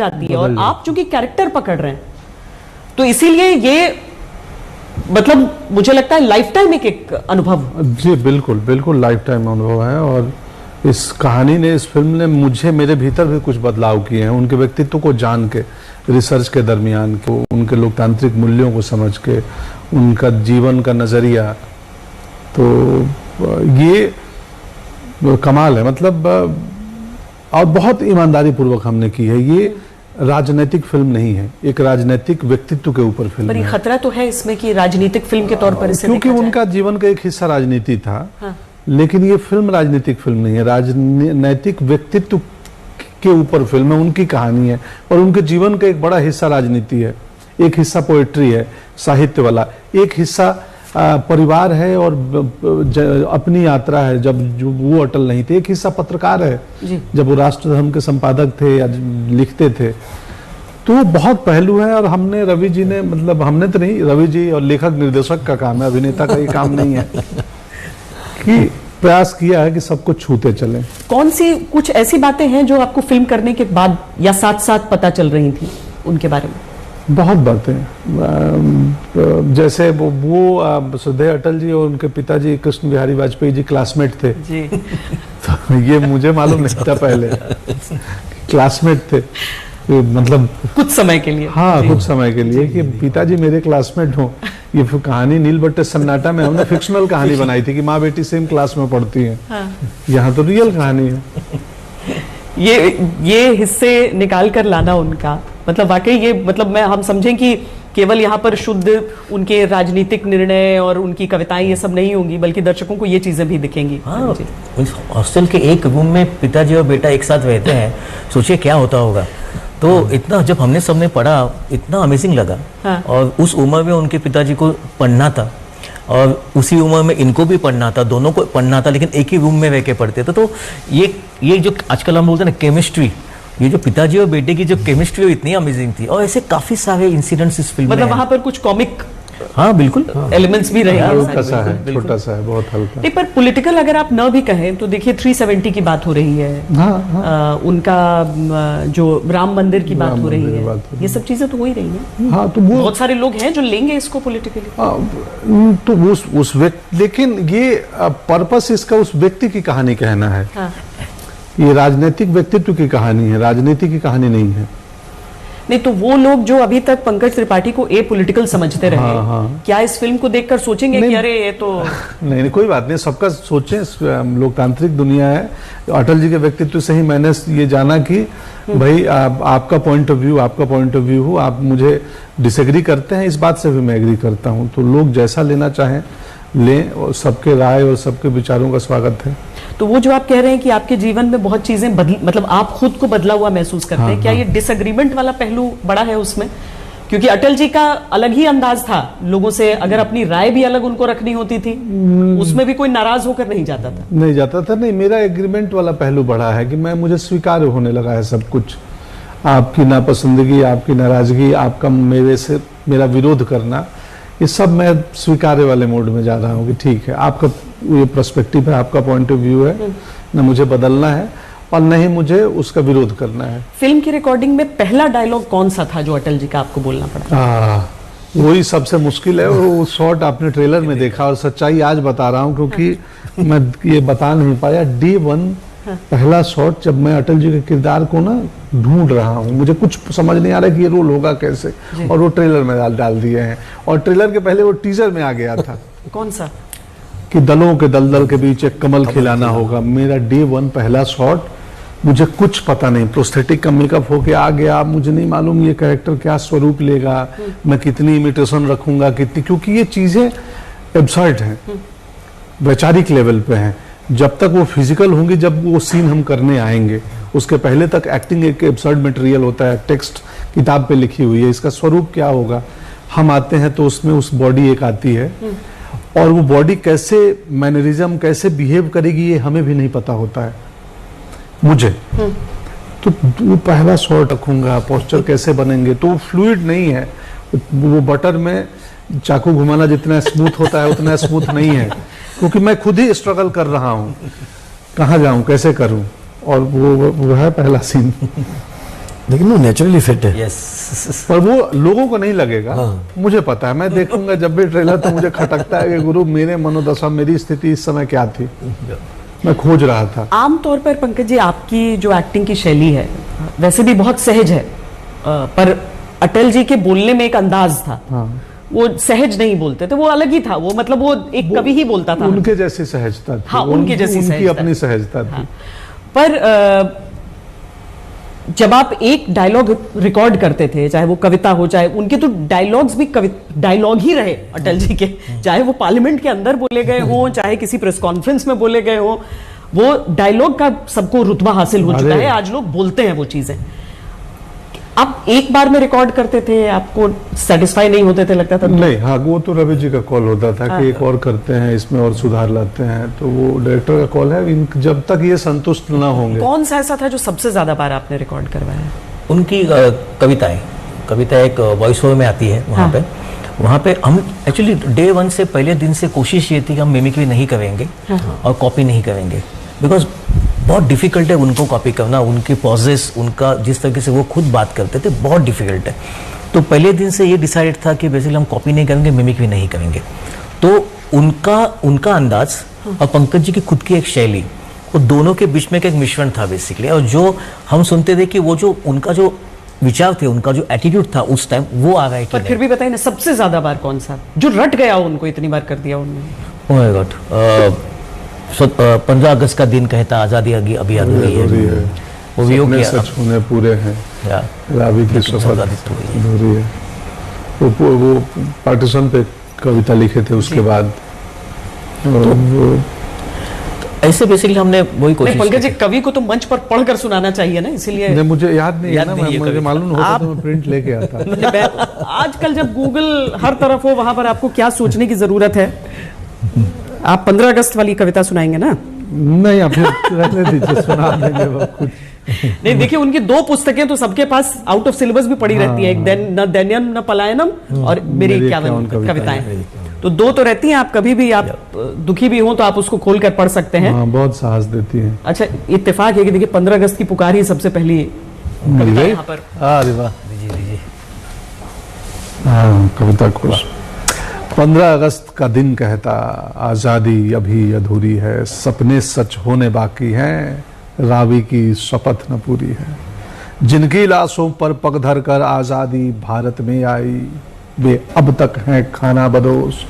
जाती है और आप चूंकि कैरेक्टर पकड़ रहे हैं तो इसीलिए ये मतलब मुझे लगता है लाइफ टाइम एक अनुभव। जी बिल्कुल बिल्कुल लाइफ टाइम अनुभव है। और इस कहानी ने, इस फिल्म ने मुझे, मेरे भीतर भी कुछ बदलाव किए हैं। उनके व्यक्तित्व को जान के, रिसर्च के दरमियान को, उनके लोकतांत्रिक मूल्यों को समझ के, उनका जीवन का नजरिया, तो ये कमाल है। मतलब और बहुत ईमानदारी पूर्वक हमने की है। ये राजनीतिक फिल्म नहीं है, एक राजनीतिक व्यक्तित्व के ऊपर फिल्म पर है। खतरा तो है इसमें कि राजनीतिक फिल्म के तौर पर इसे क्योंकि उनका जीवन का एक हिस्सा राजनीति था। हाँ। लेकिन ये फिल्म राजनीतिक फिल्म नहीं है, राजनीतिक व्यक्तित्व के ऊपर फिल्म है, उनकी कहानी है। और उनके जीवन का एक बड़ा हिस्सा राजनीति है, एक हिस्सा पोएट्री है, साहित्य वाला, एक हिस्सा परिवार है और अपनी यात्रा है जब जो वो अटल नहीं थे, एक हिस्सा पत्रकार है जब वो राष्ट्र धर्म के संपादक थे या लिखते थे। तो वो बहुत पहलू है। और हमने, रवि जी ने, मतलब हमने तो नहीं, रवि जी और लेखक निर्देशक का काम है, अभिनेता का ये काम नहीं है कि प्रयास किया है कि सबको छूते चले। कौन सी कुछ ऐसी बातें हैं जो आपको फिल्म करने के बाद या साथ साथ पता चल रही थी उनके बारे में? बहुत बातें, जैसे वो श्रद्धेय अटल जी और उनके पिताजी कृष्ण बिहारी वाजपेयी जी क्लासमेट थे जी। तो ये मुझे मालूम नहीं था पहले, क्लासमेट थे, मतलब कुछ समय के लिए। हाँ, कुछ समय के लिए, कि पिताजी मेरे क्लासमेट हो। ये कहानी नील बट्टे सन्नाटा में हमने फिक्शनल कहानी बनाई थी कि माँ बेटी सेम क्लास में पढ़ती हैं। हाँ। यहाँ तो रियल कहानी है। ये हिस्से निकाल कर लाना उनका, मतलब वाकई ये, मतलब हम समझें कि केवल यहाँ पर शुद्ध उनके राजनीतिक निर्णय और उनकी कविताएं ये सब नहीं होंगी, बल्कि दर्शकों को ये चीजें भी दिखेंगी। हाँ, हॉस्टल के एक रूम में पिताजी और बेटा एक साथ रहते हैं, सोचिए क्या होता होगा। तो इतना, जब हमने सबने पढ़ा, इतना अमेजिंग लगा। हाँ। और उस उम्र में उनके पिताजी को पढ़ना था और उसी उम्र में इनको भी पढ़ना था, दोनों को पढ़ना था, लेकिन एक ही रूम में रह के पढ़ते थे। तो ये जो आजकल हम बोलते हैं ना केमिस्ट्री, ये जो पिताजी और बेटे की जो केमिस्ट्री है इतनी अमेजिंग थी। और ऐसे काफी सारे इंसिडेंट्स इस फिल्म में, मतलब वहां पर कुछ कॉमिक, हाँ बिल्कुल, एलिमेंट्स भी रहे। हल्का सा है, छोटा सा है, बहुत हल्का। नहीं, पर पॉलिटिकल अगर आप न भी कहें तो देखिए 370 की बात हो रही है। हाँ। उनका जो राम मंदिर की बात हो रही है, ये सब चीजें तो हो ही रही है। हाँ, तो बहुत सारे लोग हैं जो लेंगे इसको पॉलिटिकली। तो उस व्यक्ति, लेकिन ये पर्पस इसका उस व्यक्ति की कहानी कहना है। हाँ। ये राजनीतिक व्यक्तित्व की कहानी है, राजनीति की कहानी नहीं है। नहीं, तो वो लोग जो अभी तक पंकज त्रिपाठी को ए पॉलिटिकल समझते रहे, हाँ। क्या इस फिल्म को देखकर सोचेंगे कि अरे ये तो नहीं, कोई बात नहीं, सबका सोचें, लोकतांत्रिक दुनिया है। अटल जी के व्यक्तित्व से ही मैंने ये जाना कि भाई आपका पॉइंट ऑफ व्यू, आपका पॉइंट ऑफ व्यू हो, आप मुझे डिसएग्री करते हैं, इस बात से भी मैं एग्री करता हूँ। तो लोग जैसा लेना चाहें लें, और सबके राय और सबके विचारों का स्वागत है। तो वो जो आप कह रहे हैं कि आपके जीवन में बहुत चीजें बदली, मतलब आप खुद को बदला हुआ महसूस करते हैं, क्या ये डिसएग्रीमेंट वाला पहलू बड़ा है उसमें? क्योंकि अटल जी का अलग ही अंदाज था, लोगों से अगर अपनी राय भी अलग उनको रखनी होती थी, उसमें भी कोई नाराज होकर नहीं जाता था। नहीं, मेरा एग्रीमेंट वाला पहलू बड़ा है कि मुझे स्वीकार होने लगा है सब कुछ। आपकी नापसंदगी, आपकी नाराजगी, आपका मेरे से मेरा विरोध करना, ये सब मैं स्वीकार्य वाले मोड में जा रहा हूँ कि ठीक है, आपका ये पर्सपेक्टिव है, आपका पॉइंट ऑफ व्यू है, न मुझे बदलना है और न ही मुझे उसका विरोध करना है। फिल्म की रिकॉर्डिंग में पहला डायलॉग कौन सा था जो अटल जी का आपको बोलना पड़ा? वही सबसे मुश्किल है। वो शॉट आपने ट्रेलर में देखा, और सच्चाई आज बता रहा हूँ क्योंकि मैं ये बता नहीं पाया। D1 पहला शॉट, जब मैं अटल जी के किरदार को ना ढूंढ रहा हूँ, मुझे कुछ समझ नहीं आ रहा कि ये रोल होगा कैसे, और वो ट्रेलर में डाल दिए हैं। और ट्रेलर के पहले वो टीजर में आ गया था। कौन सा? कि दलों के दलदल के बीच एक कमल खिलाना होगा। मेरा D1 पहला शॉट, मुझे कुछ पता नहीं, प्रोस्थेटिक का मेकअप होके आ गया, मुझे नहीं मालूम ये कैरेक्टर क्या स्वरूप लेगा, मैं कितनी इमिटेशन रखूंगा, कितनी, क्योंकि ये चीजें एब्सर्ड हैं, वैचारिक लेवल पे हैं। जब तक वो फिजिकल होंगी, जब वो सीन हम करने आएंगे, उसके पहले तक एक्टिंग एक एब्सर्ड मटेरियल होता है, टेक्स्ट किताब पे लिखी हुई है, इसका स्वरूप क्या होगा। हम आते हैं तो उसमें उस बॉडी एक आती है, और वो बॉडी कैसे मैनरिज्म, कैसे बिहेव करेगी, ये हमें भी नहीं पता होता है मुझे। तो वो पहला शॉट रखूंगा, पोस्चर कैसे बनेंगे, तो वो फ्लूइड नहीं है। वो बटर में चाकू घुमाना जितना स्मूथ होता है उतना स्मूथ नहीं है, क्योंकि मैं खुद ही स्ट्रगल कर रहा हूँ, कहाँ जाऊँ, कैसे करूँ। और वो है पहला सीन। लेकिन वो नेचुरली फिट है। यस। पर वो लोगों को नहीं लगेगा। मुझे पता है, मैं देखूंगा जब भी ट्रेलर तो मुझे खटकता है कि गुरु मेरे मनोदशा, मेरी स्थिति इस समय क्या थी, मैं खोज रहा था। आमतौर पर पंकज जी आपकी जो एक्टिंग की शैली है वैसे भी बहुत सहज है, पर अटल जी के बोलने में एक अंदाज था। वो सहज नहीं बोलते थे, वो अलग ही था। वो मतलब वो एक कवि ही बोलता था। उनके जैसी सहजता थी। हाँ, उनके जैसी उनकी अपनी सहजता थी। हाँ। पर जब आप एक डायलॉग रिकॉर्ड करते थे, चाहे वो कविता हो, चाहे उनके तो डायलॉग्स भी डायलॉग ही रहे अटल जी के, चाहे वो पार्लियामेंट के अंदर बोले गए हों, चाहे किसी प्रेस कॉन्फ्रेंस में बोले गए हों, वो डायलॉग का सबको रुतबा हासिल हो चुका है। आज लोग बोलते हैं वो चीजें। आप एक बार में रिकॉर्ड करते थे, आपको सेटिस्फाई नहीं होते थे, लगता था नहीं? हाँ, वो तो रवि जी का कॉल होता था कि एक और करते हैं, इसमें और सुधार लाते हैं, तो वो डायरेक्टर का कॉल है। जब तक ये संतुष्ट ना होंगे। कौन सा ऐसा था जो सबसे ज्यादा बार आपने रिकॉर्ड करवाया? उनकी कविता एक वॉइस ओवर में आती है वहाँ पे हम एक्चुअली डे 1 से पहले दिन से कोशिश ये थी कि हम मिमिक्री नहीं करेंगे और कॉपी नहीं करेंगे, बिकॉज बहुत डिफिकल्ट है उनको कॉपी करना। उनके पॉजेस, उनका जिस तरीके से वो खुद बात करते थे, बहुत डिफिकल्ट है। तो पहले दिन से ये डिसाइड था कि बेसिकली हम कॉपी नहीं करेंगे, मिमिक्री नहीं करेंगे। तो उनका अंदाज और पंकज जी की खुद की एक शैली, वो दोनों के बीच में एक मिश्रण था बेसिकली। और जो हम सुनते थे कि वो जो उनका जो विचार थे, उनका जो एटीट्यूड था उस टाइम, वो आ गया। पर फिर भी बताइए ना, सबसे ज्यादा बार कौन सा जो रट गया उनको, इतनी बार कर दिया उन्होंने? ओह माय गॉड, 15 अगस्त का दिन कहता आजादी अभी अधूरी है। वो भी हो गया, सच होने पूरे हैं, रावी की शपथ अधूरी है। वो पार्टीशन पे कविता लिखे थे उसके बाद। ऐसे बेसिकली हमने वही कोशिश। पंकज जी, कवि को तो मंच पर पढ़कर सुनाना चाहिए ना, इसीलिए मुझे याद नहीं है ना। मुझे मालूम होता तो मैं प्रिंट लेके आता। आजकल जब गूगल हर तरफ हो, वहां पर आपको क्या सोचने की जरूरत है? आप 15 अगस्त वाली कविता सुनाएंगे ना? नहीं, आप रहने दीजिए, सुना देंगे वो खुद। नहीं, देखिए उनकी 2 पुस्तकें तो सबके पास आउट ऑफ सिलेबस भी पड़ी रहती है, एक न दैन्यम न पलायनम और मेरी 51 कविताएं। तो 2 तो रहती हैं। आप कभी भी आप दुखी भी हो तो आप उसको खोल कर पढ़ सकते हैं। बहुत साहस देती है। अच्छा, इत्तेफाक है कि देखिए 15 अगस्त की पुकार ही सबसे पहली कविता यहाँ पर। अरे वाह, दीजिए। हाँ, कविता खुश। 15 अगस्त का दिन कहता आजादी अभी अधूरी है, सपने सच होने बाकी हैं, रावी की शपथ न पूरी है। जिनकी लाशों पर पग धर कर आजादी भारत में आई, वे अब तक हैं खाना बदोश,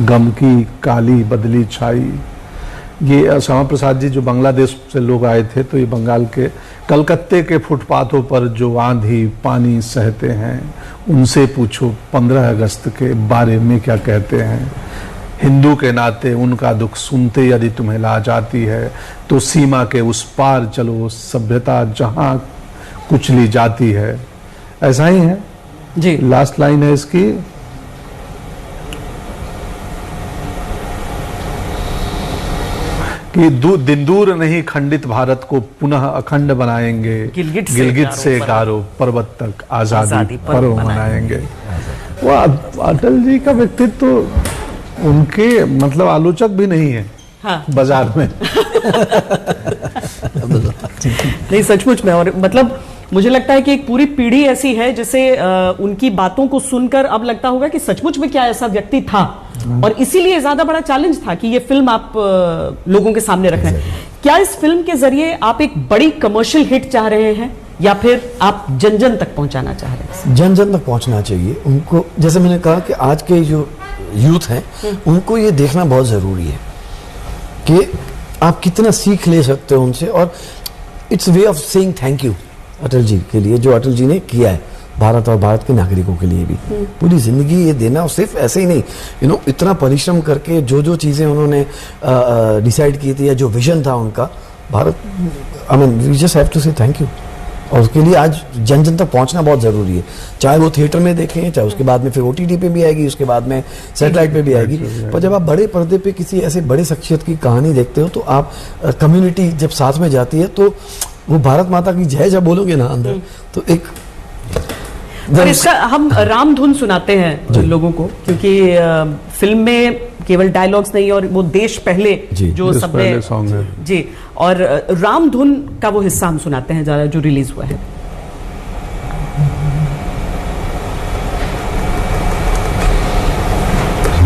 गम की काली बदली छाई। ये श्यामा प्रसाद जी जो बांग्लादेश से लोग आए थे, तो ये बंगाल के कलकत्ते के फुटपाथों पर जो आंधी पानी सहते हैं, उनसे पूछो 15 अगस्त के बारे में क्या कहते हैं। हिंदू के नाते उनका दुख सुनते यदि तुम्हें लाज आती है, तो सीमा के उस पार चलो, सभ्यता जहां कुचली जाती है। ऐसा ही है जी। लास्ट लाइन है इसकी, कि दिन दूर नहीं खंडित भारत को पुनः अखंड बनाएंगे, गिलगित से गारो पर्वत तक आजादी पर्व मनाएंगे। वो अटल जी का व्यक्तित्व तो उनके मतलब आलोचक भी नहीं है। हाँ। बाजार में। नहीं, सचमुच में। और मतलब मुझे लगता है कि एक पूरी पीढ़ी ऐसी है जिसे उनकी बातों को सुनकर अब लगता होगा कि सचमुच में क्या ऐसा व्यक्ति था, और इसीलिए ज्यादा बड़ा चैलेंज था कि ये फिल्म आप लोगों के सामने रख रहे हैं। क्या इस फिल्म के जरिए आप एक बड़ी कमर्शियल हिट चाह रहे हैं, या फिर आप जन जन तक पहुंचाना चाह रहे हैं? जन जन तक पहुंचना चाहिए उनको। जैसे मैंने कहा कि आज के जो यूथ हैं, उनको ये देखना बहुत जरूरी है कि आप कितना सीख ले सकते हो उनसे। और it's way of saying thank you Atal ji के लिए, जो अटल जी ने किया है भारत और भारत के नागरिकों के लिए भी। पूरी जिंदगी ये देना, और सिर्फ ऐसे ही नहीं, इतना परिश्रम करके जो चीजें उन्होंने डिसाइड की थी, या जो विजन था उनका, Bharat, I mean we just have to say thank you. और उसके लिए आज जन जन तक पहुंचना बहुत जरूरी है, चाहे वो थिएटर में देखें, चाहे उसके बाद में फिर OTT पे भी आएगी, उसके बाद में सैटेलाइट पे भी आएगी। पर जब आप बड़े पर्दे पे किसी ऐसे बड़े शख्सियत की कहानी देखते हो, तो आप कम्युनिटी जब साथ में जाती है, तो वो भारत माता की जय जब बोलोगे ना अंदर, तो एक और इसका हम राम धुन सुनाते हैं लोगों को, क्योंकि फिल्म में केवल डायलॉग्स नहीं, और वो देश पहले जो सबने सॉन्ग है जी, और राम धुन का वो हिस्सा हम सुनाते हैं जो रिलीज हुआ है।